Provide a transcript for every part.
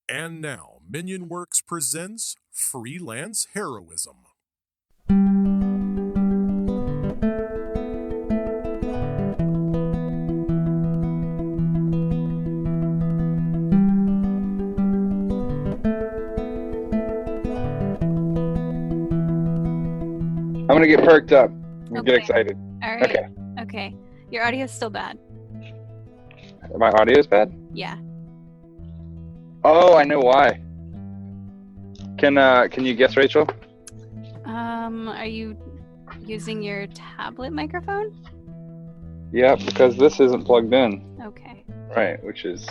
And now, Minion Works presents Freelance Heroism. I'm gonna get perked up and Okay. get excited. All right. Okay. Okay. Your audio's still bad. My audio is bad? Yeah. Oh, I know why. Can you guess, Rachel? Are you using your tablet microphone? Yeah, because this isn't plugged in. Okay. Right, which is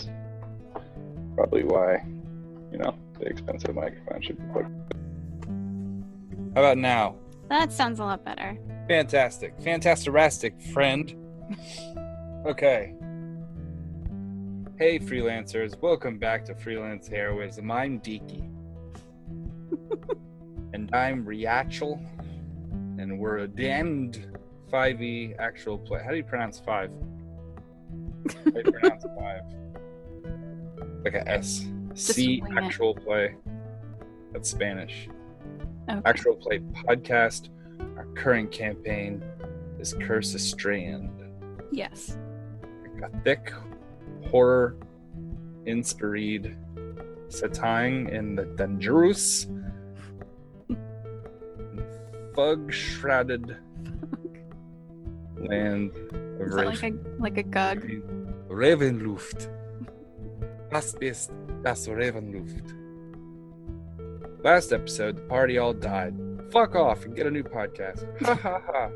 probably why, the expensive microphone should be plugged. How about now? That sounds a lot better. Fantastic. Fantastic, friend. Okay. Hey, freelancers. Welcome back to Freelance Heroism. I'm Deaky. And I'm Rachel. And we're a damned 5e actual play. How do you pronounce 5? How do you pronounce 5? Like a S. C wing it. actual play. That's Spanish. Okay. Actual play podcast. Our current campaign is Curse of Strand. Yes. A thick horror inspired setting in the dangerous fog shrouded land of Is that like a gug? Ravenluft. Das ist das Ravenluft. Last episode, the party all died. Fuck off and get a new podcast. Ha ha ha.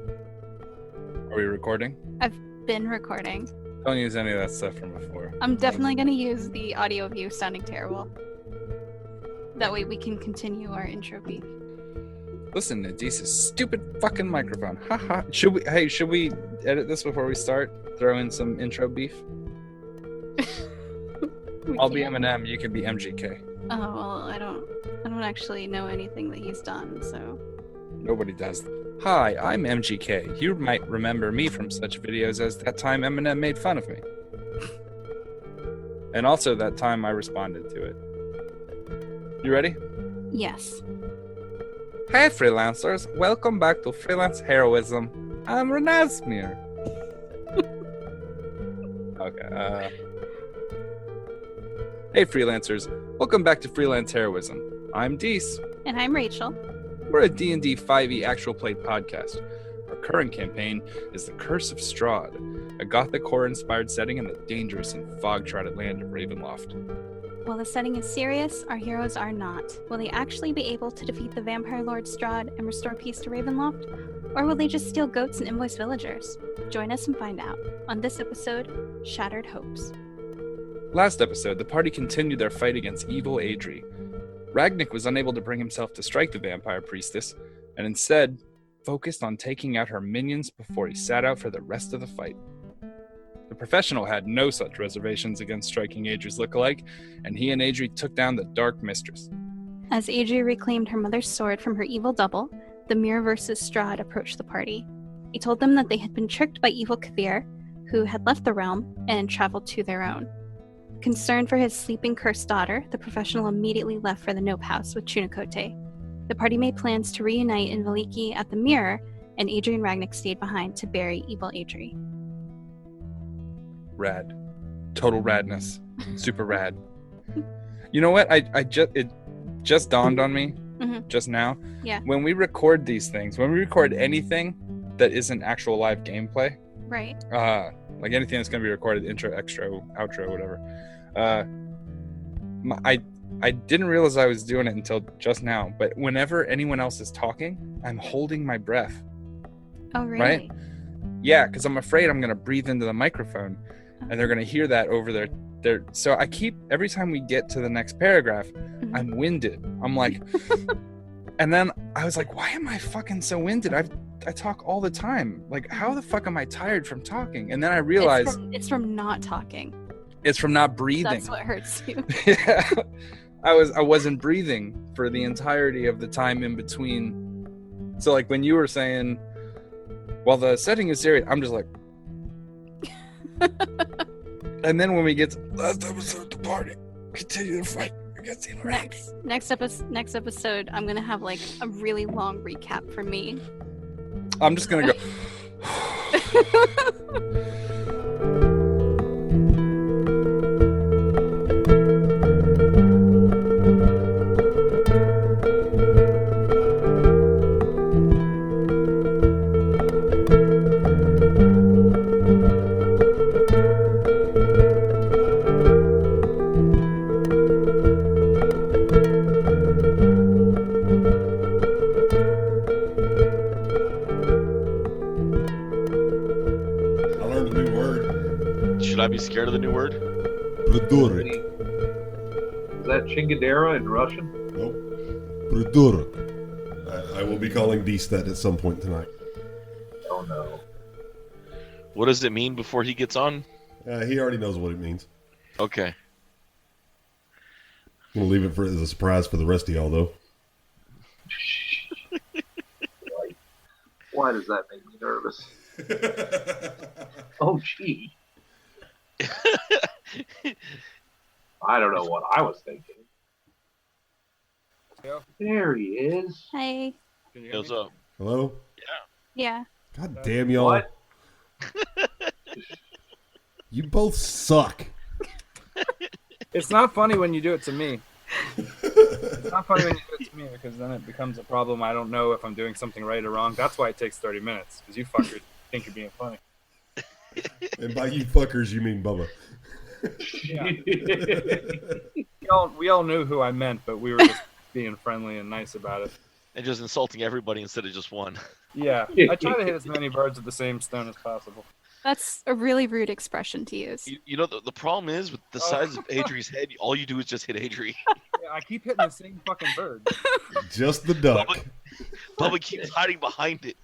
Are we recording? Been recording. Don't use any of that stuff from before. I'm definitely going to use the audio of you sounding terrible. That way we can continue our intro beat. Listen to Deese's stupid fucking microphone. Haha. Should we edit this before we start? Throw in some intro beef? I'll be Eminem, you can be MGK. Oh, well, I don't actually know anything that he's done, so. Nobody does. Hi, I'm MGK. You might remember me from such videos as that time Eminem made fun of me. And also that time I responded to it. You ready? Yes. Hey freelancers, welcome back to Freelance Heroism. I'm Renasmir. Okay, Hey freelancers, welcome back to Freelance Heroism. I'm Deese. And I'm Rachel. We're a D&D 5e actual play podcast. Our current campaign is The Curse of Strahd, a gothic horror-inspired setting in the dangerous and fog-shrouded land of Ravenloft. While the setting is serious, our heroes are not. Will they actually be able to defeat the vampire lord Strahd and restore peace to Ravenloft? Or will they just steal goats and invoice villagers? Join us and find out. On this episode, Shattered Hopes. Last episode, the party continued their fight against evil Adrie. Ragnic was unable to bring himself to strike the vampire priestess, and instead focused on taking out her minions before he sat out for the rest of the fight. The professional had no such reservations against striking Adrie's lookalike, and he and Adrie took down the Dark Mistress. As Adrie reclaimed her mother's sword from her evil double, the mirrorverse's Strahd approached the party. He told them that they had been tricked by evil Kavir, who had left the realm and traveled to their own. Concerned for his sleeping cursed daughter, the professional immediately left for the Nope House with Chunakote. The party made plans to reunite in Valiki at the Mirror, and Adrie and Ragnic stayed behind to bury evil Adrie. Rad. Total radness. Super rad. You know what? It just dawned on me just now. Yeah. When we record these things, when we record anything that isn't actual live gameplay, Right. like anything that's going to be recorded, intro, extra, outro, whatever. I didn't realize I was doing it until just now, but whenever anyone else is talking, I'm holding my breath. Oh, really? Right? Yeah, because I'm afraid I'm going to breathe into the microphone, and they're going to hear that over their. So I keep, every time we get to the next paragraph, I'm winded. I'm like, and then I was like, why am I fucking so winded? I talk all the time. Like, how the fuck am I tired from talking? And then I realized it's from not talking. it's from not breathing. That's what hurts you. Yeah. I wasn't breathing for the entirety of the time in between. So like when you were saying, well, the setting is serious, I'm just like, and then when we get to last episode of the party, continue to fight Next episode, I'm gonna have like a really long recap for me. I'm just gonna go. Should I be scared of the new word? Prydurek. Is that Chingadera in Russian? Nope. Prydurek. I will be calling Dees that at some point tonight. Oh no. What does it mean before he gets on? He already knows what it means. Okay. I'm going to leave it as a surprise for the rest of y'all, though. Why does that make me nervous? Oh, gee. I don't know what I was thinking. Yeah. There he is. Hi. What's up? Hello? Yeah. God damn y'all. What? You both suck. It's not funny when you do it to me. It's not funny when you do it to me because then it becomes a problem. I don't know if I'm doing something right or wrong. That's why it takes 30 minutes because you fuckers think you're being funny. And by you fuckers, you mean Bubba. Yeah. we all knew who I meant, but we were just being friendly and nice about it. And just insulting everybody instead of just one. Yeah, I try to hit as many birds with the same stone as possible. That's a really rude expression to use. You know, the problem is with the size of Adrie's head, all you do is just hit Adrie. Yeah, I keep hitting the same fucking bird. Just the duck. Bubba keeps hiding behind it.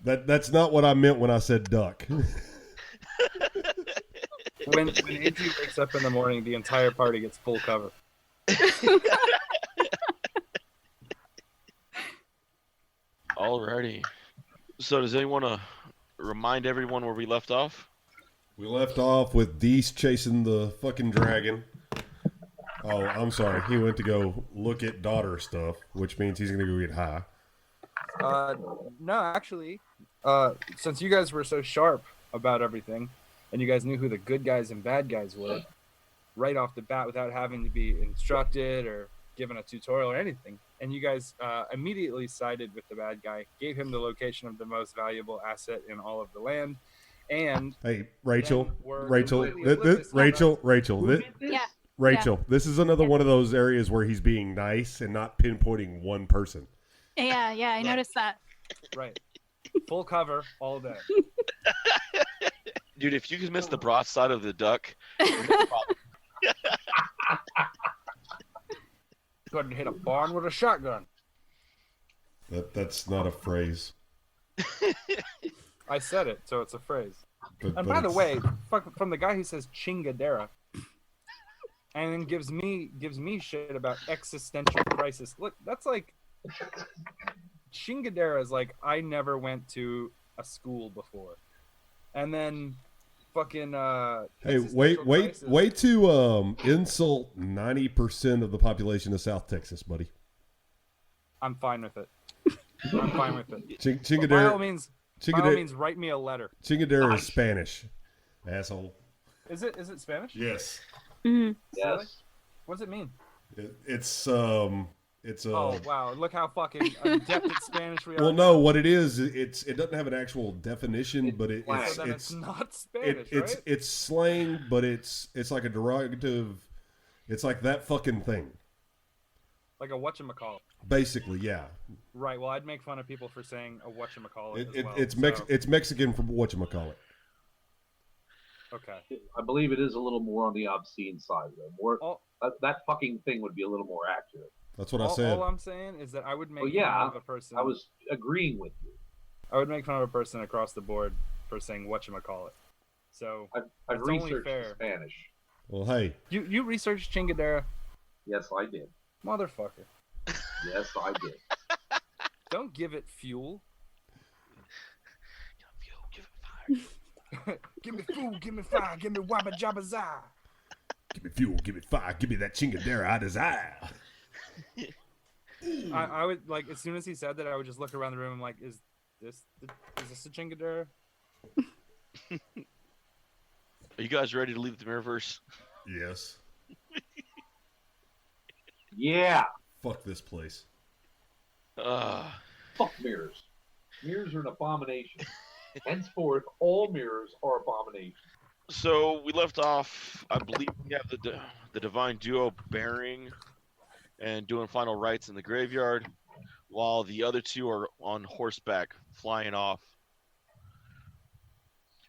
That's not what I meant when I said duck. When Adrie wakes up in the morning, the entire party gets full cover. Alrighty. So does anyone want to remind everyone where we left off? We left off with Dees chasing the fucking dragon. Oh, I'm sorry. He went to go look at daughter stuff, which means he's going to go get high. No, actually, since you guys were so sharp about everything, and you guys knew who the good guys and bad guys were, right off the bat without having to be instructed or given a tutorial or anything, and you guys immediately sided with the bad guy, gave him the location of the most valuable asset in all of the land, and... Hey, Rachel, Yeah. Rachel, this is another one of those areas where he's being nice and not pinpointing one person. Yeah, I noticed that. Right. Full cover all day. Dude, if you could miss the broadside of the duck, you're in a problem. Couldn't hit a barn with a shotgun. That's not a phrase. I said it, so it's a phrase. But By the way, from the guy who says Chingadera, and then gives me shit about existential crisis. Look, that's like Chingadera is like I never went to a school before, and then fucking hey, wait to insult 90% of the population of South Texas, buddy. I'm fine with it. I'm fine with it. Chingadera. By all means, write me a letter. Chingadera is Spanish, asshole. Is it Spanish? Yes. Mm-hmm. Yes. What does it mean? It's Oh wow! Look how fucking adept at Spanish we are. Well, no, what it is, it doesn't have an actual definition, but it's not Spanish, right? It's slang, but it's like a derogative. It's like that fucking thing. Like a whatchamacallit. Basically, yeah. Right. Well, I'd make fun of people for saying a whatchamacallit as well. It's Mexican from whatchamacallit. Okay. I believe it is a little more on the obscene side, though. That fucking thing would be a little more accurate. That's what I said. All I'm saying is that I would make fun of a person. I was agreeing with you. I would make fun of a person across the board for saying whatchamacallit. So I've researched Spanish. Well, hey. You researched Chingadera? Yes, I did. Motherfucker. Yes, I did. Don't give it fuel. Give it fire. Give me food, give me fire, give me wabba jabba za. Give me fuel, give me fire, give me that chingadera I desire. I would like as soon as he said that, I would just look around the room and like, is this a chingadera? Are you guys ready to leave the mirrorverse? Yes. Yeah. Fuck this place. Fuck mirrors. Mirrors are an abomination. Henceforth, all mirrors are abominations. So we left off. I believe we have the divine duo burying and doing final rites in the graveyard, while the other two are on horseback flying off.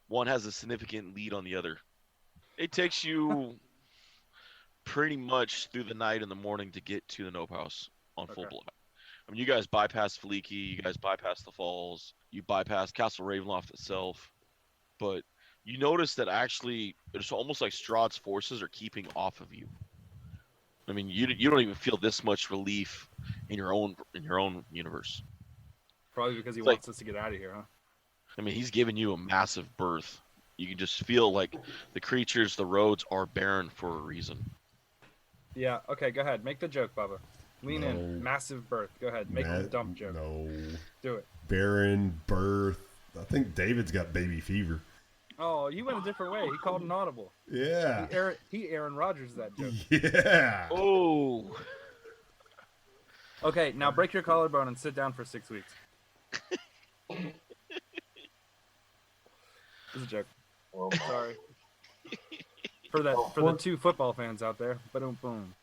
One has a significant lead on the other. It takes you pretty much through the night and the morning to get to the Nope House on full blood. I mean, you guys bypass Fleeky, you guys bypass the falls, you bypass Castle Ravenloft itself, but you notice that actually it's almost like Strahd's forces are keeping off of you. I mean, you don't even feel this much relief in your own universe. Probably because he wants us to get out of here, huh? I mean, he's giving you a massive berth. You can just feel like the creatures, the roads are barren for a reason. Yeah, okay, go ahead. Make the joke, Bubba. Lean in. Massive birth. Go ahead. Make the dump joke. No. Do it. Barren birth. I think David's got baby fever. Oh, you went a different way. He called an audible. Yeah. He Aaron Rodgers that joke. Yeah. Oh. Okay, now break your collarbone and sit down for 6 weeks. It's a joke. Well, Sorry. For the two football fans out there. Boom, boom.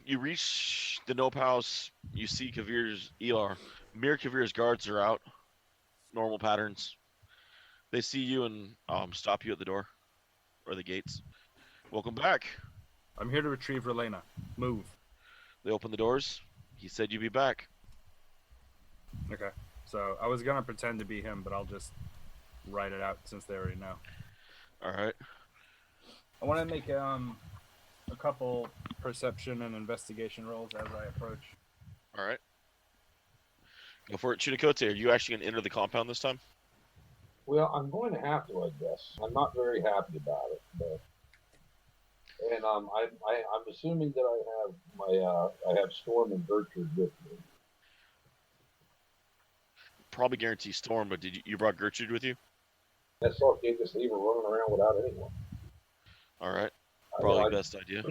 You reach the Nope House. You see Kavir's Mir Kavir's guards are out. Normal patterns. They see you and stop you at the door or the gates. Welcome back. I'm here to retrieve Relena. Move. They open the doors. He said you'd be back. Okay. So I was gonna pretend to be him, but I'll just write it out since they already know. All right. I want to make a couple perception and investigation rolls as I approach. All right. Go for it. Chunakote, are you actually going to enter the compound this time? well, I'm going to have to, I guess. I'm not very happy about it, but. And I'm assuming that I have Storm and Gertrude with me. Probably guarantee Storm, but you brought Gertrude with you? That's all. Can't just leave her running around without anyone. All right. Probably the best idea.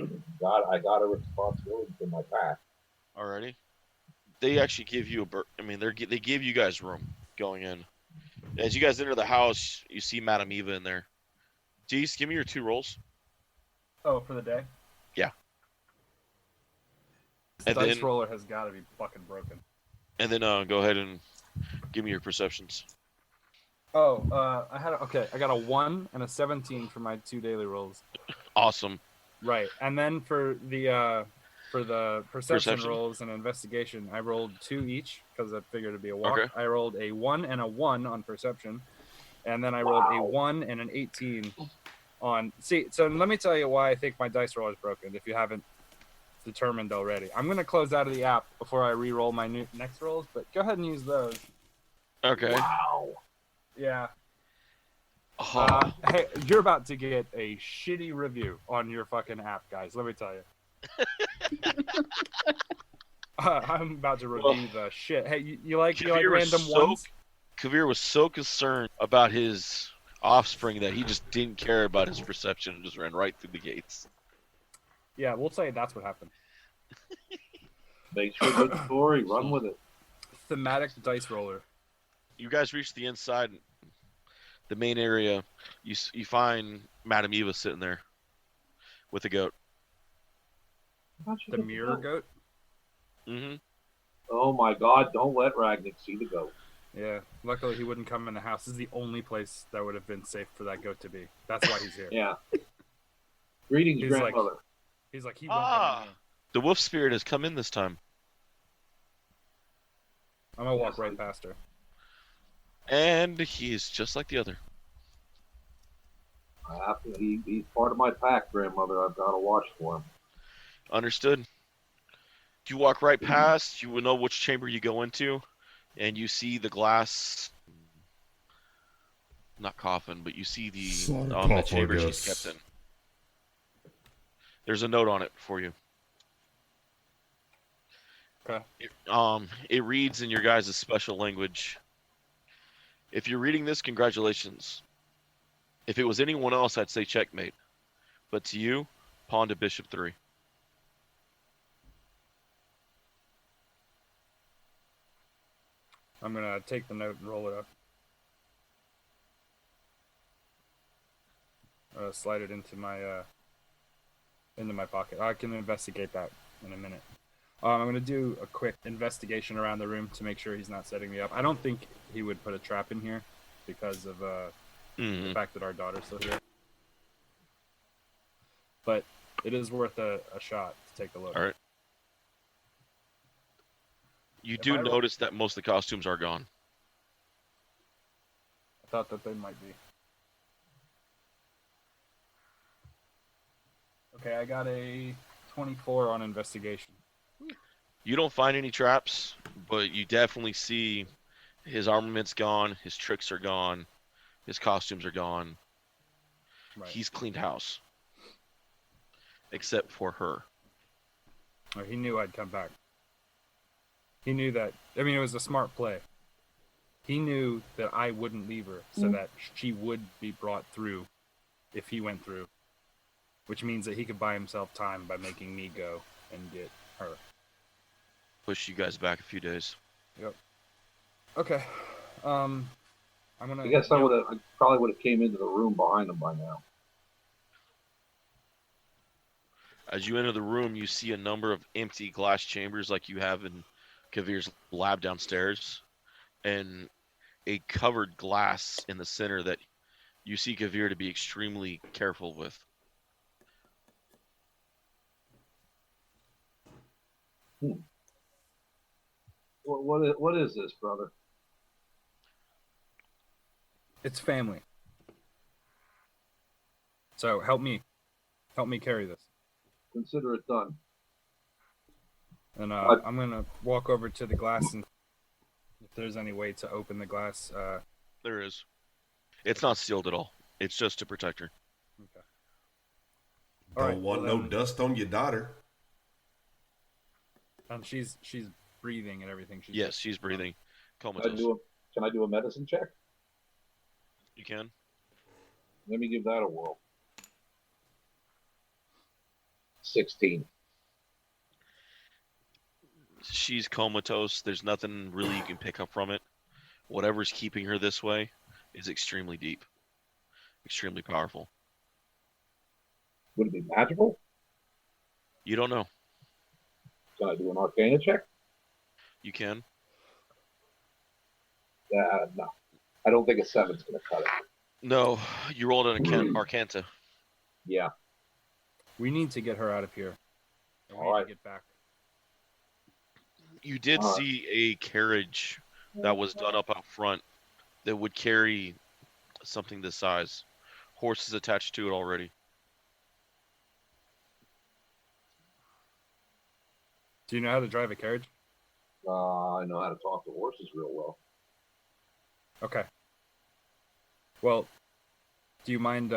I got a responsibility for my pack. Alrighty. They actually give you they give you guys room going in. As you guys enter the house, you see Madame Eva in there. Jeez, give me your 2 rolls. Oh, for the day? Yeah. This dice roller has got to be fucking broken. And then go ahead and give me your perceptions. Oh, I got a 1 and a 17 for my 2 daily rolls. Awesome. Right, and then for the perception rolls and investigation, I rolled 2 each because I figured it'd be a walk. Okay. I rolled a 1 and a 1 on perception, and then I rolled a 1 and an 18 on. See, so let me tell you why I think my dice roll is broken. If you haven't determined already, I'm gonna close out of the app before I re-roll my next rolls. But go ahead and use those. Okay. Wow. Yeah. Oh. Hey, you're about to get a shitty review on your fucking app, guys. Let me tell you. I'm about to review the shit. Hey, you like random ones? Kavir was so concerned about his offspring that he just didn't care about his perception and just ran right through the gates. Yeah, we'll say that's what happened. Thanks for the good story. Run with it. Thematic dice roller. You guys reach the inside, the main area. You find Madame Eva sitting there with a goat. The mirror goat? Mm-hmm. Oh my God! Don't let Ragnic see the goat. Yeah. Luckily, he wouldn't come in the house. This is the only place that would have been safe for that goat to be. That's why he's here. Yeah. Greetings, He's grandmother. He's like, he won't come in here. The wolf spirit has come in this time. I'm gonna walk right past her. And he's just like the other. He's part of my pack, grandmother. I've got to watch for him. Understood. You walk right past, you will know which chamber you go into, and you see the glass, not coffin, but you see the chamber she's kept in. There's a note on it for you. Okay. It reads in your guys' special language. If you're reading this, congratulations. If it was anyone else, I'd say checkmate. But to you, pawn to bishop 3. I'm gonna take the note and roll it up. Slide it into my pocket. I can investigate that in a minute. I'm gonna do a quick investigation around the room to make sure he's not setting me up. I don't think he would put a trap in here because of the fact that our daughter's still here. But it is worth a shot to take a look. All right. You do notice that most of the costumes are gone. I thought that they might be. Okay, I got a 24 on investigation. You don't find any traps, but you definitely see his armament's gone, his tricks are gone, his costumes are gone. Right. He's cleaned house. Except for her. Oh, he knew I'd come back. He knew that. I mean, it was a smart play. He knew that I wouldn't leave her, so that she would be brought through if he went through. Which means that he could buy himself time by making me go and get her. Push you guys back a few days. Yep. Okay. I'm gonna. I guess I probably would have came into the room behind him by now. As you enter the room, you see a number of empty glass chambers like you have in Kavir's lab downstairs, and a covered glass in the center that you see Kavir to be extremely careful with. What is this, brother? It's family. So help me carry this. Consider it done. And I'm gonna walk over to the glass and if there's any way to open the glass. There is. It's not sealed at all. It's just to protect her. Okay. Don't want no dust on your daughter. And she's breathing and everything. Yes, she's breathing. Comatose. Can I do a medicine check? You can. Let me give that a whirl. 16. She's comatose. There's nothing really you can pick up from it. Whatever's keeping her this way is extremely deep. Extremely powerful. Would it be magical? You don't know. Can I do an arcana check? You can. No. I don't think a 7's going to cut it. No, you rolled an Arcanta. Yeah. We need to get her out of here. We need to get back. You did see a carriage that was done up out front that would carry something this size. Horses attached to it already. Do you know how to drive a carriage? I know how to talk to horses real well. Okay. Well, do you mind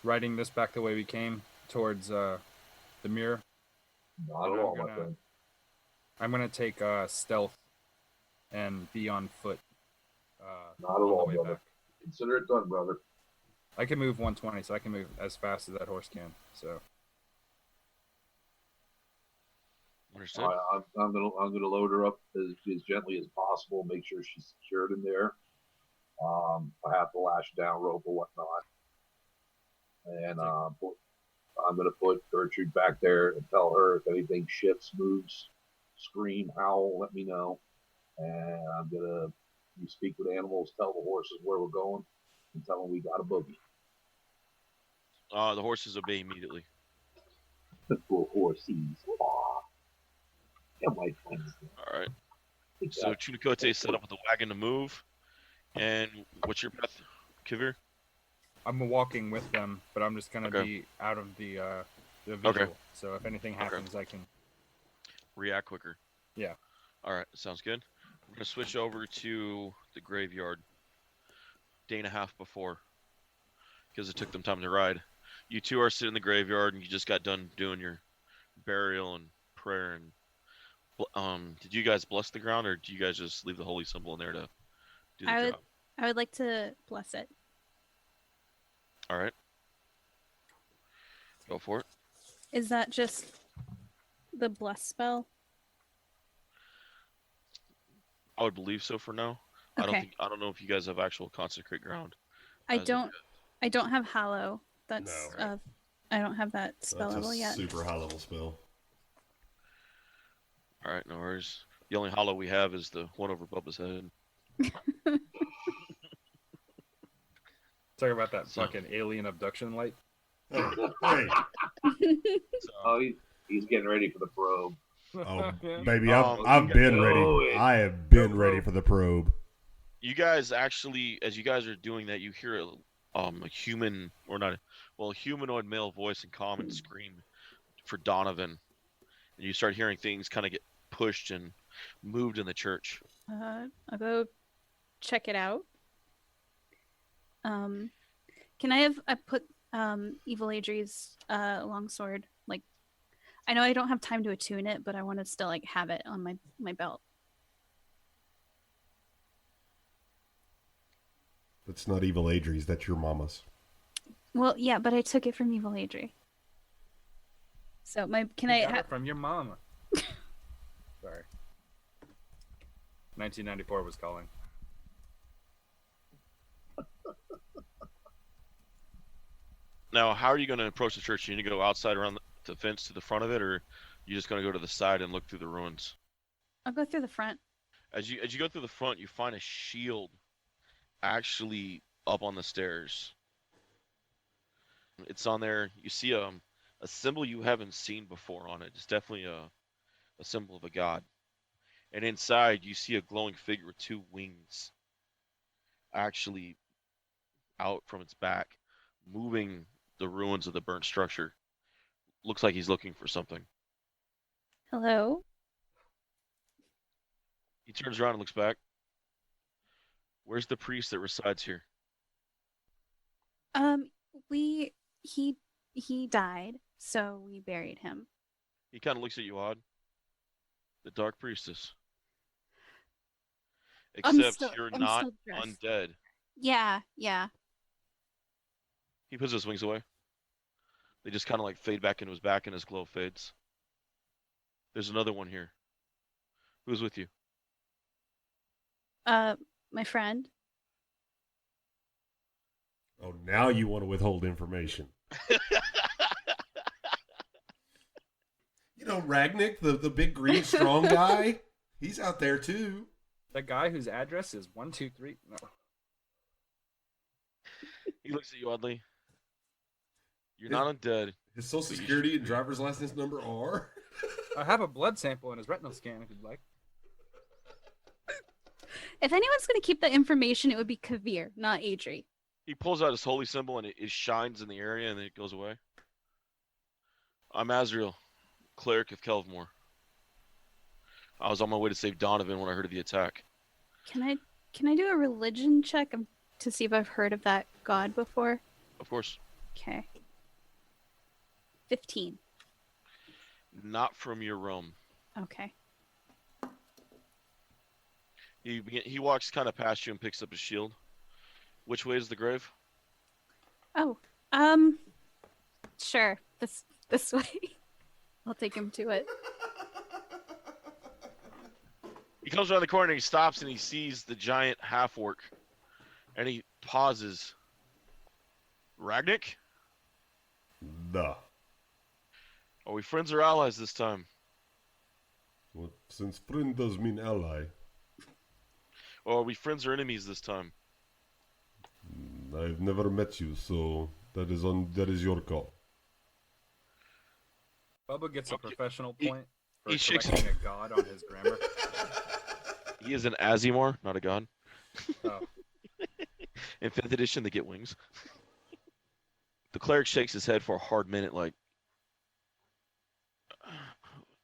riding this back the way we came towards the mirror? Not at all, my friend. I'm going to take stealth and be on foot. Not at all, brother. Consider it done, brother. I can move 120, so I can move as fast as that horse can. So. Understood. I'm gonna load her up as gently as possible. Make sure she's secured in there. I have to lash down rope or whatnot, and I'm gonna put Gertrude back there and tell her if anything shifts, moves, scream, howl, let me know. And I'm gonna you speak with animals, tell the horses where we're going, and tell them we got a boogie. The horses obey immediately. The poor horses. Yeah, my friends. All right. So Chunakote set up with the wagon to move. And what's your path, Kavir? I'm walking with them, but I'm just gonna be out of the visual. Okay. So if anything happens, I can react quicker. Yeah. All right. Sounds good. We're gonna switch over to the graveyard. Day and a half before, because it took them time to ride. You two are sitting in the graveyard, and you just got done doing your burial and prayer. And did you guys bless the ground, or do you guys just leave the holy symbol in there to do the job? I would like to bless it. All right. Go for it. Is that just the bless spell? I would believe so for now. Okay. I don't know if you guys have actual consecrate ground. I don't have hallow. That's No. I don't have that spell That's level a yet. super high level spell. All right, no worries. The only hollow we have is the one over Bubba's head. Talking about that So- fucking alien abduction light. Hey, Oh, he's getting ready for the probe. oh, baby, Um, I've been go ready. it. I have been Go ready probe. for the probe. You guys actually, as you guys are doing that, you hear a human or not, well, a humanoid male voice in common scream for Donovan, and you start hearing things kind of get pushed and moved in the church. I'll go check it out. Can I put Evil Adrie's longsword, like, I know I don't have time to attune it, but I want to still like have it on my belt. That's not Evil Adrie's. That's your mama's. Well, yeah, but I took it from Evil Adrie. So can You I got it from your mama. Sorry. 1994 was calling. Now, how are you going to approach the church? You need to go outside around the fence to the front of it, or you just going to go to the side and look through the ruins? I'll go through the front. As you go through the front, you find a shield actually up on the stairs. It's on there. You see a symbol you haven't seen before on it. It's definitely a symbol of a god. And inside, you see a glowing figure with two wings actually out from its back, moving the ruins of the burnt structure. Looks like he's looking for something. Hello? He turns around and looks back. Where's the priest that resides here? He died, so we buried him. He kind of looks at you odd. The Dark Priestess. Except you're I'm not still dressed. undead. Yeah. He puts his wings away. They just kind of like fade back into his back and his glow fades. There's another one here. Who's with you? My friend. Oh, now you want to withhold information. You know, Ragnic, the big green strong guy, he's out there too. The guy whose address is 123. No. He looks at you oddly. You're not undead. His social security and driver's license number are. I have a blood sample and his retinal scan if you'd like. If anyone's going to keep the information, it would be Kavir, not Adrie. He pulls out his holy symbol and it shines in the area and then it goes away. I'm Azrael, cleric of Kelvmore. I was on my way to save Donovan when I heard of the attack. Can I do a religion check to see if I've heard of that god before? Of course, Okay. 15. not from your realm. Okay. He walks kind of past you and picks up his shield. Which way is the grave? Oh, sure. This way. I'll take him to it. He comes around the corner and he stops and he sees the giant half-orc. And he pauses. Ragnic? Nah. Are we friends or allies this time? Well, since friend does mean ally, Or are we friends or enemies this time? I've never met you, so that is your call. Bubba gets a professional he- point for he shakes- correcting a god on his grammar. He is an Azimor, not a god. Oh. In 5th edition, they get wings. The cleric shakes his head for a hard minute like,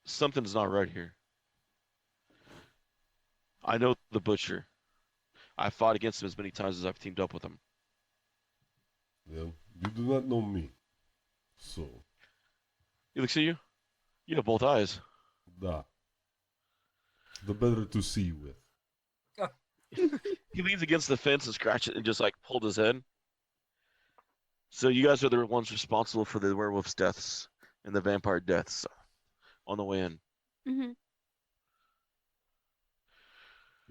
something's not right here. I know the butcher. I fought against him as many times as I've teamed up with him. Yeah, you do not know me. So, He looks at you. You have both eyes. da. The better to see with. He leans against the fence and scratches and just like pulled his head. So you guys are the ones responsible for the werewolf's deaths and the vampire deaths on the way in. Mm-hmm.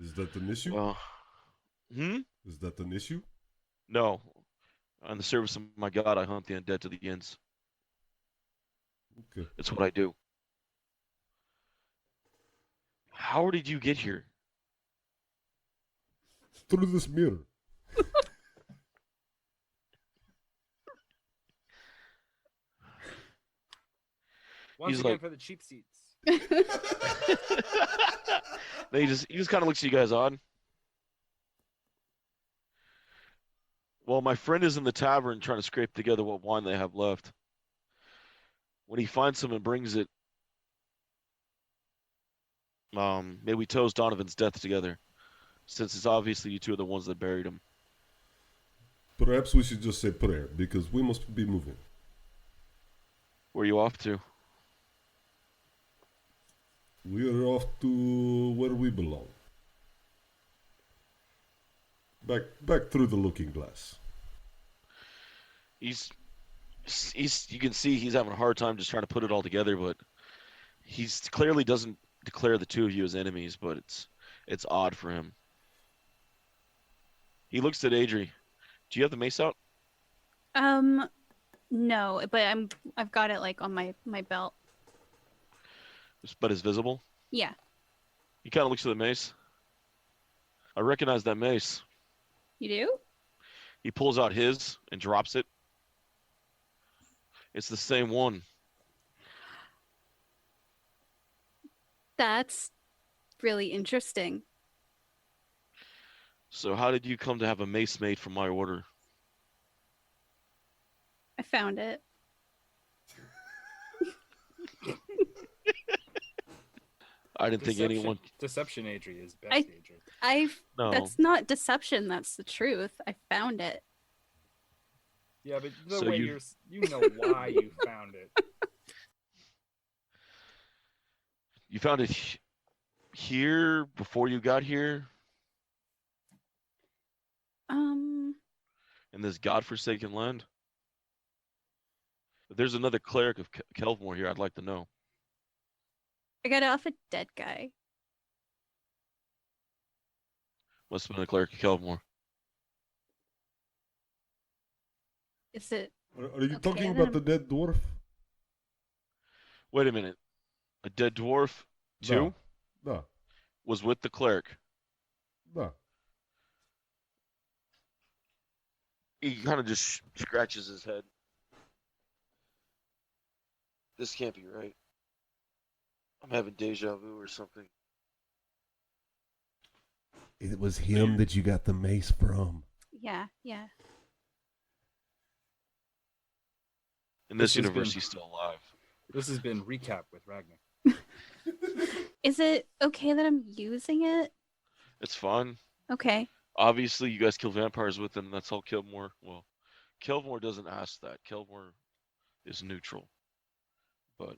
Is that an issue? Well, Is that an issue? no. On the service of my God, I hunt the undead to the ends. Okay. It's what I do. How did you get here? Through this mirror. Once He's again like- for the cheap seats. Then he just kind of looks at you guys odd. Well, my friend is in the tavern trying to scrape together what wine they have left. When he finds some and brings it, maybe we toast Donovan's death together, since it's obviously you two are the ones that buried him. Perhaps we should just say prayer, because we must be moving. Where are you off to? We are off to where we belong. Back through the looking glass. He's you can see he's having a hard time just trying to put it all together, but he's clearly doesn't declare the two of you as enemies, but it's odd for him. He looks at Adrie. Do you have the mace out? No, but I've got it like on my belt. But it's visible? Yeah. He kind of looks at the mace. I recognize that mace. You do? He pulls out his and drops it. It's the same one. That's really interesting. So how did you come to have a mace made from my order? I found it. I didn't think anyone... Deception, Adri, is best, Adri. No. That's not deception, that's the truth. I found it. Yeah, but the So way you- you know why you found it. You found it here before you got here in this godforsaken land? If there's another cleric of Kelvmore here, I'd like to know. I got it off a dead guy. Must have been a cleric of Kelvmore. Is it? Are you Okay, talking then about the dead dwarf? Wait a minute. A dead dwarf, too, No. was with the cleric. No. He kind of just scratches his head. This can't be right. I'm having deja vu or something. It was him that you got the mace from. Yeah. In this This has universe, been- he's still alive. This has been Recap with Ragnic. Is it okay that I'm using it? It's fine. Okay. Obviously, you guys kill vampires with them. That's all Kelvmore. Well, Kelvmore doesn't ask that. Kelvmore is neutral. But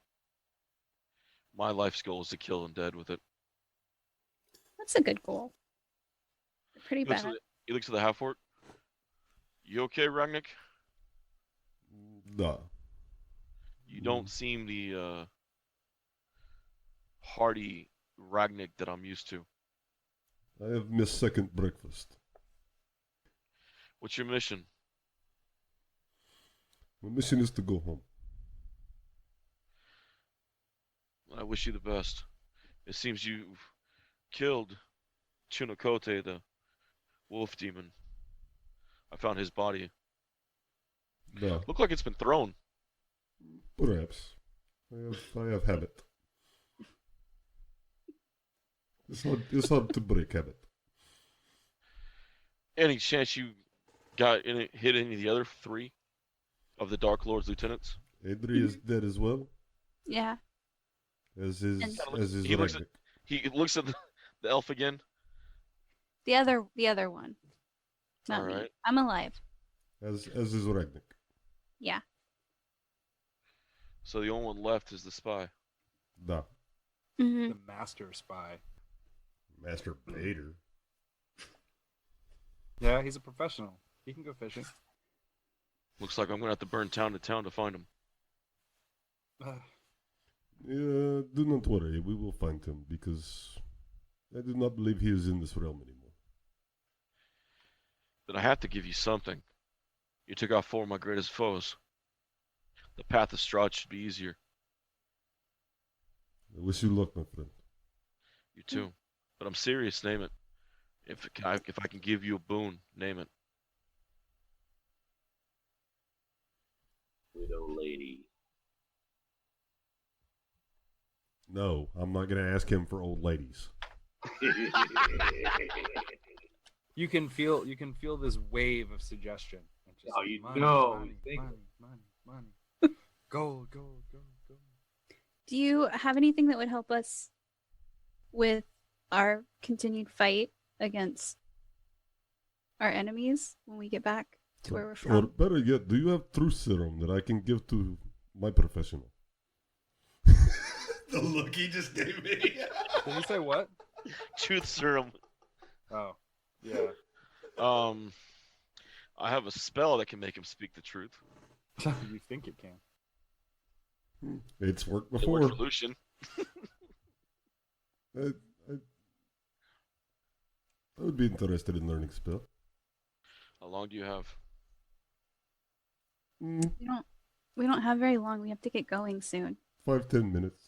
my life's goal is to kill undead with it. That's a good goal. Pretty He looks, bad. he looks at the half-orc. You okay, Ragnic? No. You don't seem the hearty Ragnic that I'm used to. I have missed second breakfast. What's your mission? My mission is to go home. I wish you the best. It seems you've killed Chunakote, the wolf demon. I found his body. No. Looked like it's been thrown. Perhaps. I have habit. It's hard to break habit. Any chance you got hit any of the other three of the Dark Lord's lieutenants? Adri is dead as well, Yeah. as is He looks at- Ragnic. He looks at the elf again. The other one. Not me. Alright. I'm alive. As is Ragnic. Yeah. So the only one left is the spy. No. Mm-hmm. The master spy. Master Bader. Yeah, he's a professional. He can go fishing. Looks like I'm gonna have to burn town to town to find him. Yeah, do not worry. We will find him because I do not believe he is in this realm anymore. Then I have to give you something. You took out 4 of my greatest foes. The path of Strahd should be easier. I wish you luck, my friend. You too. But I'm serious, name it. If I can give you a boon, name it. Widow lady. No, I'm not going to ask him for old ladies. You can feel this wave of suggestion. It's just Oh, you money, know, money, think- money. Gold. Do you have anything that would help us with our continued fight against our enemies when we get back to where we're Or from? better yet, do you have truth serum that I can give to my professional? The look he just gave me. Did he say what? Truth serum. Oh, yeah. I have a spell that can make him speak the truth. You think it can? It's worked It before. worked for Lucian. I would be interested in learning spell. How long do you have? We don't have very long. We have to get going soon. 5-10 minutes.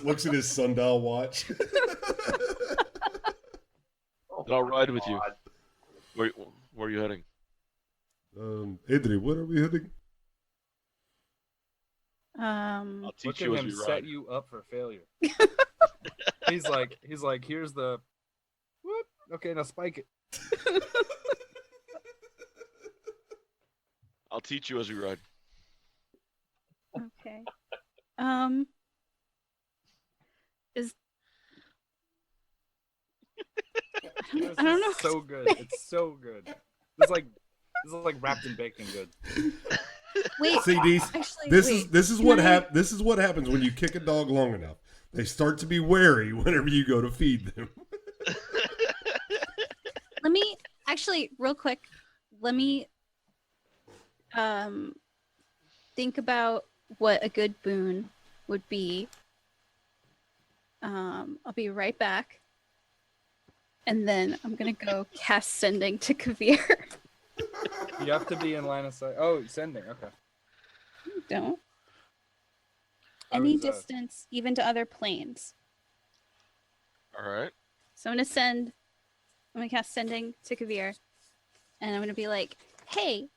looks at his sundial watch. Then I'll ride with you. Where are you heading? Adrie, where are we heading? I'll teach Look you at as him we set ride. you up for failure. He's like, here's the whoop. Okay, now spike it. I'll teach you as we ride. Okay. Is I don't know. So good. It's so good. This is like wrapped in bacon good. Wait. See, Actually, this wait. is what this is what happens when you kick a dog long enough. They start to be wary whenever you go to feed them. Let me actually real quick. Let me think about what a good boon would be. I'll be right back. And then I'm gonna go cast sending to Kavir. You have to be in line of sight. Oh, sending. Okay. Don't. I Any was, distance, even to other planes. All right. So I'm gonna cast sending to Kavir. And I'm gonna be like, hey,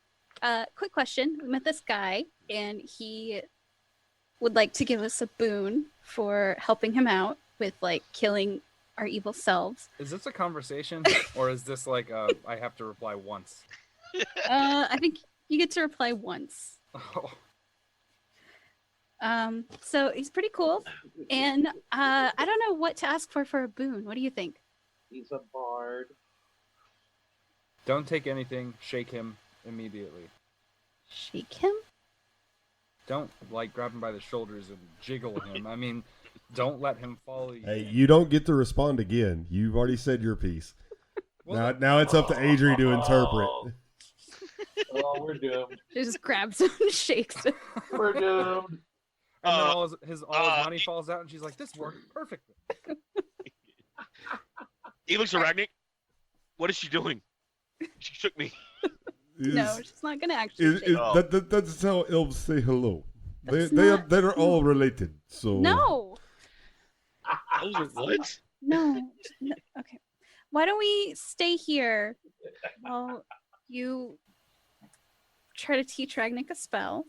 quick question. We met this guy and he would like to give us a boon for helping him out with like killing our evil selves. Is this a conversation, or is this like I have to reply once? I think you get to reply once. Oh, So he's pretty cool. And I don't know what to ask for a boon. What do you think? He's a bard. don't take anything. Shake him immediately. Shake him? Don't like grab him by the shoulders and jiggle him. I mean, don't let him follow you. Hey, you don't get to respond again. You've already said your piece. Well, Now it's up to Adrie to interpret. Oh, we're doomed. He just grabs him and shakes him. We're doomed. and then all his money falls out, and she's like, "This worked perfectly." He looks at Ragnic. What is she doing? She shook me. No, she's not gonna actually shake him. That's how elves say hello. That's They're all related. So No! Those are what? No. Okay. Why don't we stay here while you try to teach Ragnic a spell,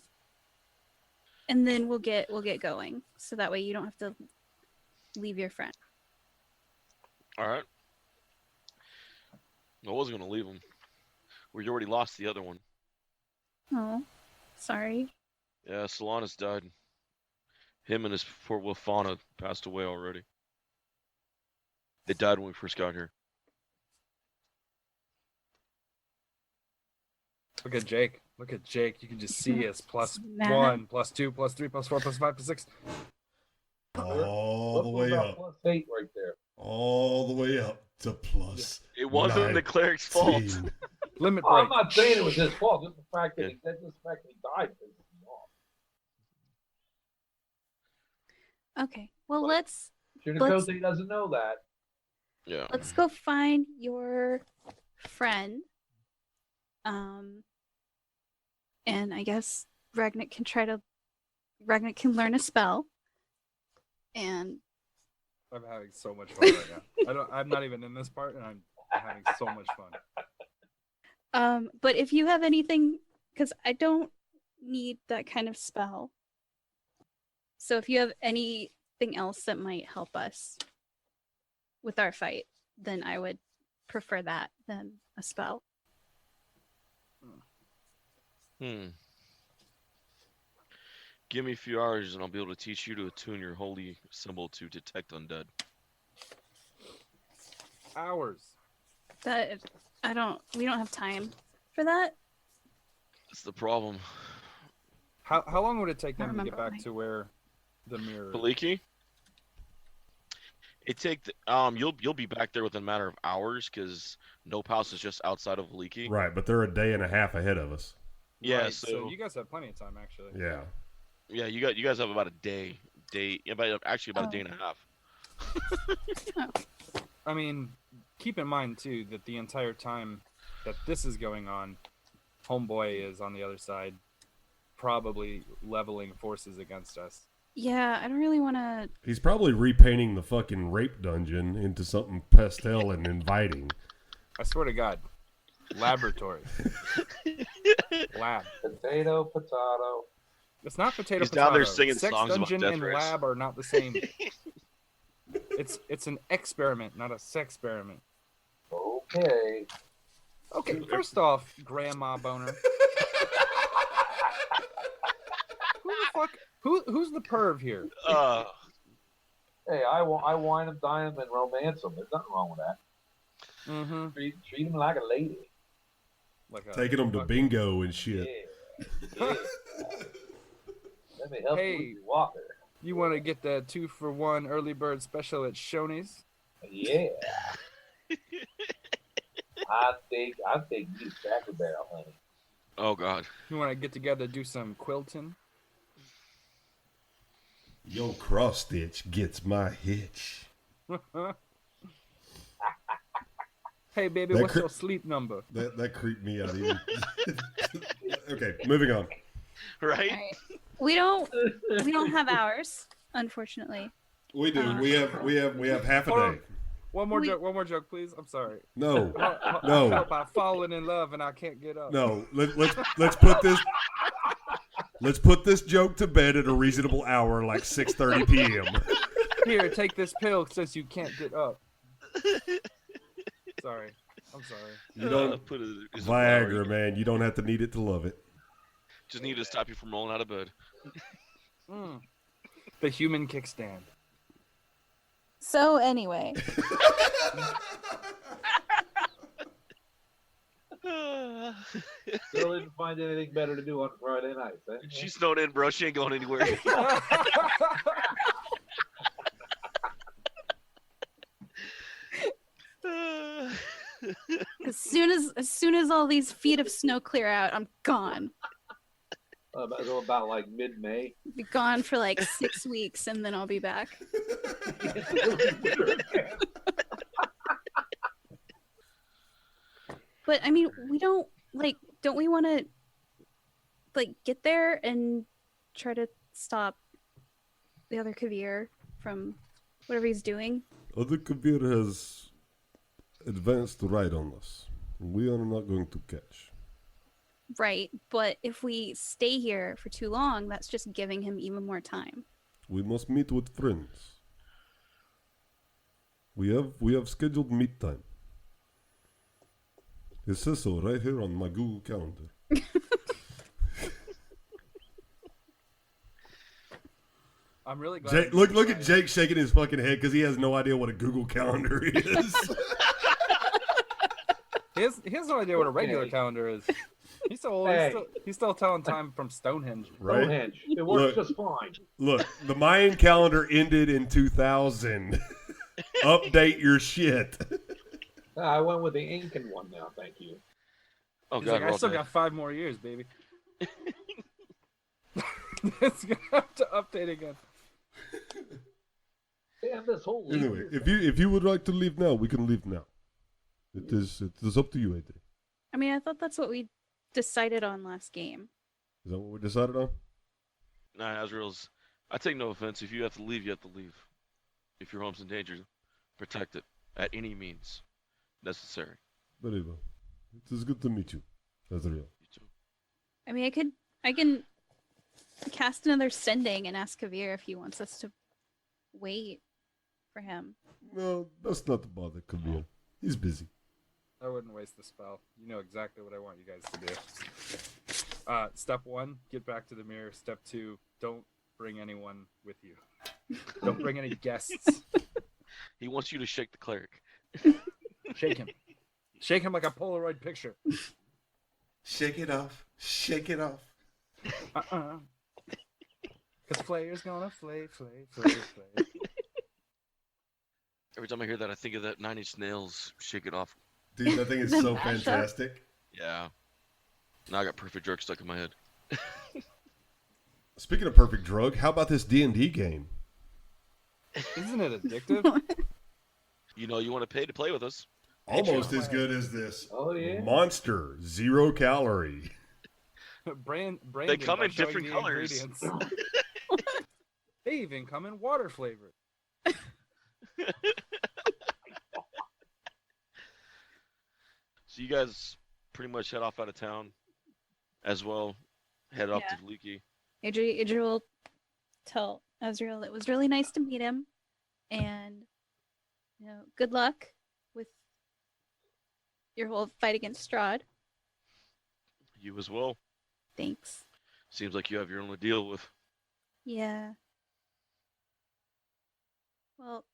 and then we'll get going. So that way you don't have to leave your friend. All right. I wasn't gonna leave him. We already lost the other one. Oh, sorry. Yeah, Solanus died. Him and his poor Wilfana passed away already. They died when we first got here. Look at Jake. Look at Jake. You can just see us plus Math. 1, plus 2, plus 3, plus 4, plus 5, plus 6. All the way about up. +8 right there. All the way up to plus. It wasn't the cleric's fault. 19. Limit Oh, break. I'm not saying it was his fault. Just the fact that he died. pisses me off. Okay. Well, let's Chunakote doesn't know that. Yeah. go find your friend. And I guess Ragnic can learn a spell. And I'm having so much fun right now. I'm not even in this part, and I'm having so much fun. but if you have anything, because I don't need that kind of spell. So if you have anything else that might help us with our fight, then I would prefer that than a spell. Give me a few hours and I'll be able to teach you to attune your holy symbol to detect undead. Hours. We don't have time for that. That's the problem. How long would it take them to remember get back why. to where the mirror? Baliki? You'll be back there within a matter of hours because Nope House is just outside of Baliki. Right, but they're a day and a half ahead of us. Yeah, Right, so you guys have plenty of time, actually. Yeah. yeah, you guys have about a day, about a day and a half. I mean, keep in mind too that the entire time that this is going on, Homeboy is on the other side, probably leveling forces against us. Yeah, I don't really want to. He's probably repainting the fucking rape dungeon into something pastel and inviting. I swear to God, laboratory, lab. Potato. It's not potato. He's down there potato. singing Sex songs about dungeon death and threats. lab are not the same. It's an experiment, not a sex-periment. Okay. Okay, first off, Grandma Boner. Who the fuck? Who's the perv here? Hey, I wine him, dine him, and romance him. There's nothing wrong with that. Mm-hmm. Treat him like a lady. Like Taking them to bingo and shit. Yeah. Let me help you Hey. with your walker. You want to get that 2-for-1 early bird special at Shoney's? Yeah. I think you Cracker Barrel, honey. Oh God. You want to get together, do some quilting? Yo, cross stitch gets my hitch. Hey, baby, That what's cr- your sleep number? That creeped me out even. Okay, moving on. Right? All right. We don't have hours, unfortunately. We do. We have half a Hold on. day. One more joke, please. I'm sorry. No. I felt by falling in love and I can't get up. No. Let's put this joke to bed at a reasonable hour, like 6:30 p.m. Here, take this pill since you can't get up. Sorry. I'm sorry. You don't put it. it's a Viagra, flower. man. You don't have to need it to love it. Just need to stop you from rolling out of bed. The human kickstand. So anyway, Still didn't find anything better to do on Friday nights, eh? She's snowed in, bro. She ain't going anywhere. as soon as all these feet of snow clear out, I'm gone. About like mid-May. Be gone for like 6 weeks, and then I'll be back. But I mean, we don't we want to get there and try to stop the other Kavir from whatever he's doing? Other Kabir has advanced right on us. We are not going to catch. Right, but if we stay here for too long, that's just giving him even more time. We must meet with friends. We have scheduled meet time. It says so right here on my Google Calendar. I'm really glad. Jake, look at Jake shaking his fucking head because he has no idea what a Google Calendar is. He has no idea what a regular Okay. calendar is. He's so old. Hey. He's still telling time from Stonehenge. Right? Stonehenge. It works Look. just fine. Look, the Mayan calendar ended in 2000. Update your shit. I went with the Incan one now, thank you. Oh He's God, like, we're I all still dead. got 5 more years, baby. It's gonna have to update again. Damn, this whole Anyway, if you would like to leave now, we can leave now. It is up to you, Adrie. I mean, I thought that's what we decided on last game. Is that what we decided on? Nah, Azrael's. I take no offense. If you have to leave, you have to leave. If your home's in danger, protect it at any means necessary. Very well. It is good to meet you, Adriel. You too. I mean, I can cast another sending and ask Kavir if he wants us to wait for him. No, that's not the bother, Kabir. He's busy. I wouldn't waste the spell. You know exactly what I want you guys to do. Step 1, get back to the mirror. Step 2, don't bring anyone with you. Don't bring any guests. He wants you to shake the cleric. Shake him. Shake him like a Polaroid picture. Shake it off. Shake it off. Because Flayer's gonna flay. Every time I hear that, I think of that 9 Inch Nails "Shake It Off." Dude, that thing is The so mashup. fantastic. Yeah. Now I got Perfect Drug stuck in my head. Speaking of perfect drug, how about this D&D game? Isn't it addictive? You know, you want to pay to play with us. Almost as good as this. Oh, yeah? Monster, 0 calorie. Branding come by in showing different the colors. ingredients. They even come in water flavored. So you guys pretty much head off out of town as well. Head off Yeah. to Leaky. Adriel will tell Azrael it was really nice to meet him, and good luck with your whole fight against Strahd. You as well. Thanks. Seems like you have your own to deal with. Yeah. Well,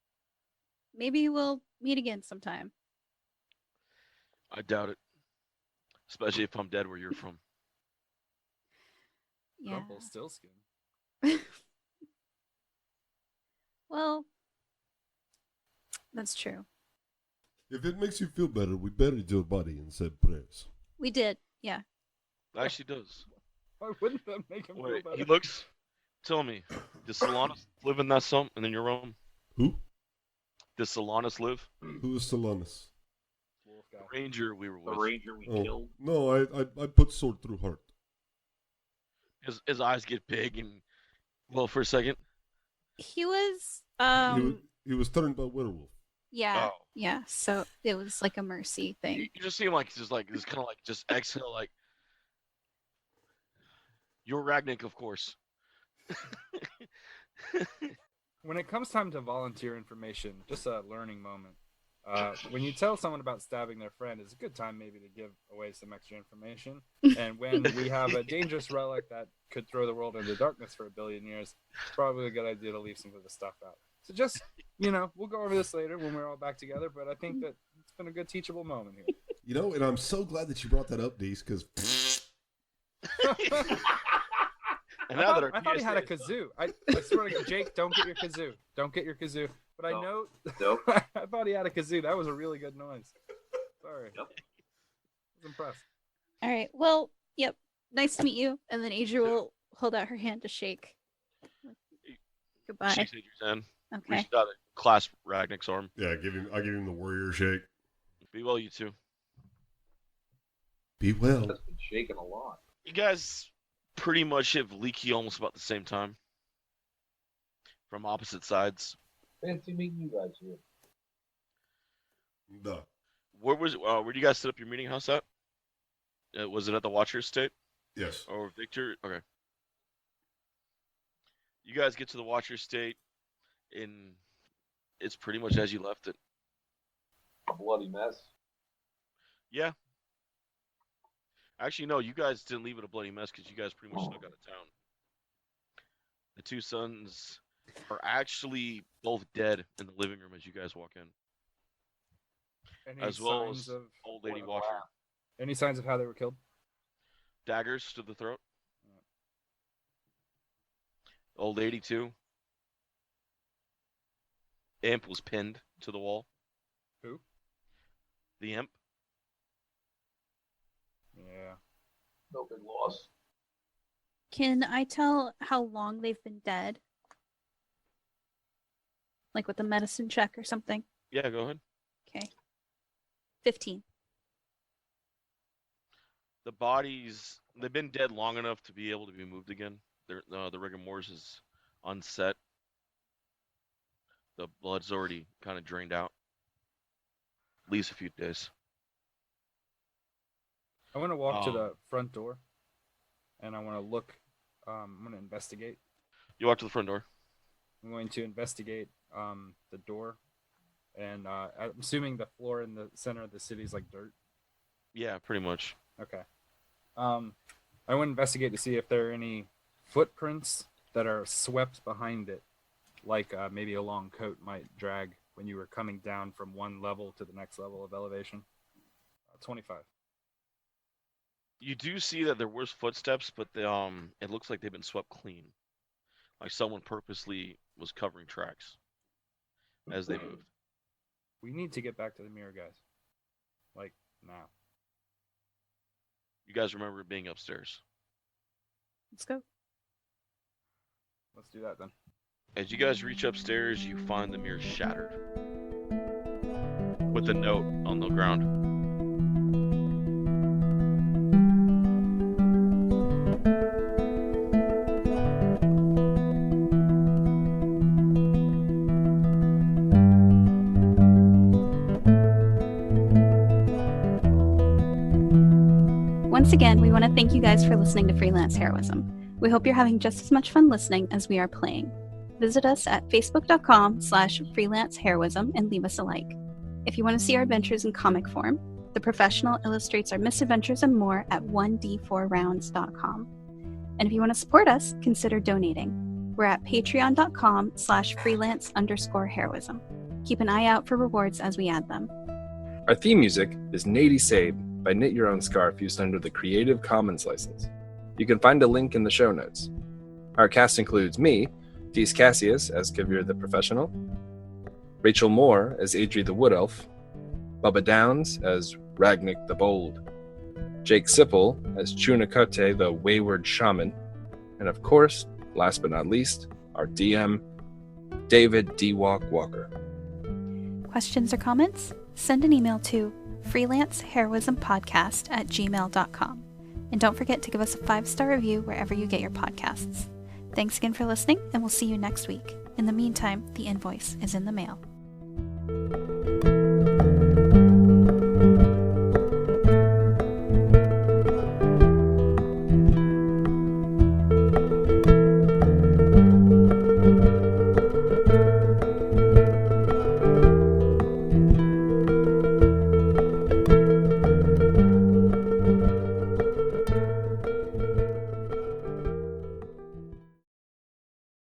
maybe we'll meet again sometime. I doubt it. Especially if I'm dead where you're from. Yeah. Rumpelstiltskin. Well, that's true. If it makes you feel better, we buried your body and said prayers. We did. Yeah. It actually does. Why wouldn't that make him Wait, feel he better? looks. Tell me, does Solanus live in that sump and then your room? Who? Does Solanus live? Who is Solanus? Wolf guy. The ranger we were The with. ranger we Oh, killed. no, I put sword through heart. His eyes get big and, well, for a second. He was He was turned by werewolf. yeah. Oh. Yeah. So it was like a mercy thing. You just seem like just kind of like just exhale like. You're Ragnic, of course. When it comes time to volunteer information, just a learning moment. When you tell someone about stabbing their friend, it's a good time maybe to give away some extra information. And when we have a dangerous relic that could throw the world into darkness for 1 billion years, it's probably a good idea to leave some of the stuff out. So just, we'll go over this later when we're all back together, but I think that it's been a good teachable moment here. And I'm so glad that you brought that up, Dees, because And I now thought, that our I thought he had a PSA kazoo. I swear to God, Jake, don't get your kazoo. Don't get your kazoo. But I No. know, Nope. I thought he had a kazoo. That was a really good noise. Sorry. Yep. I was impressed. All right. Well, yep. Nice to meet you. And then Adria will hold out her hand to shake. Goodbye. shakes Adrian's hand, Okay. reaches out and clasps Ragnic's arm. yeah, I'll give him the warrior shake. Be well, you two. Be well. That's been shaking a lot. You guys pretty much hit Leaky almost about the same time. From opposite sides. Fancy meeting you guys here. Duh. Where do you guys set up your meeting house at? Was it at the Watcher Estate Yes. or Victor? Okay. You guys get to the Watcher Estate, and it's pretty much as you left it. A bloody mess. Yeah. Actually, no, you guys didn't leave it a bloody mess because you guys pretty much snuck out of town. The two sons are actually both dead in the living room as you guys walk in, Any as well signs as of old lady Watcher. any signs of how they were killed? daggers to the throat. Old lady too. Imp was pinned to the wall. Who? The imp. Yeah. No big loss. Can I tell how long they've been dead? Like with a medicine check or something? Yeah, go ahead. Okay. 15. The bodies, they've been dead long enough to be able to be moved again. The rigor mortis is unset. The blood's already kind of drained out. At least a few days. I want to walk to the front door, and I want to look. I'm going to investigate. You walk to the front door. I'm going to investigate the door, and I'm assuming the floor in the center of the city is like dirt. Yeah, pretty much. Okay. I want to investigate to see if there are any footprints that are swept behind it, like maybe a long coat might drag when you were coming down from one level to the next level of elevation. 25. You do see that there was footsteps, but it looks like they've been swept clean. Like someone purposely was covering tracks as they moved. We need to get back to the mirror, guys. Like, now. You guys remember being upstairs. Let's go. Let's do that then. As you guys reach upstairs, you find the mirror shattered. With a note on the ground. Once again, we want to thank you guys for listening to Freelance Heroism. We hope you're having just as much fun listening as we are playing. Visit us at facebook.com/freelanceheroism and leave us a like. If you want to see our adventures in comic form, The Professional illustrates our misadventures and more at 1d4rounds.com. And if you want to support us, consider donating. We're at patreon.com/freelance_heroism. Keep an eye out for rewards as we add them. Our theme music is Nady Sabe by Knit Your Own Scarf, used under the Creative Commons license. You can find a link in the show notes. Our cast includes me, Dees Cassius as Kavir the Professional, Rachel Moore as Adrie the Wood Elf, Bubba Downs as Ragnic the Bold, Jake Sipple as Chunakote the Wayward Shaman, and of course, last but not least, our DM, David D. Walker. Questions or comments? Send an email to freelanceheroismpodcast@gmail.com. And don't forget to give us a 5-star review wherever you get your podcasts. Thanks again for listening, and we'll see you next week. In the meantime, the invoice is in the mail.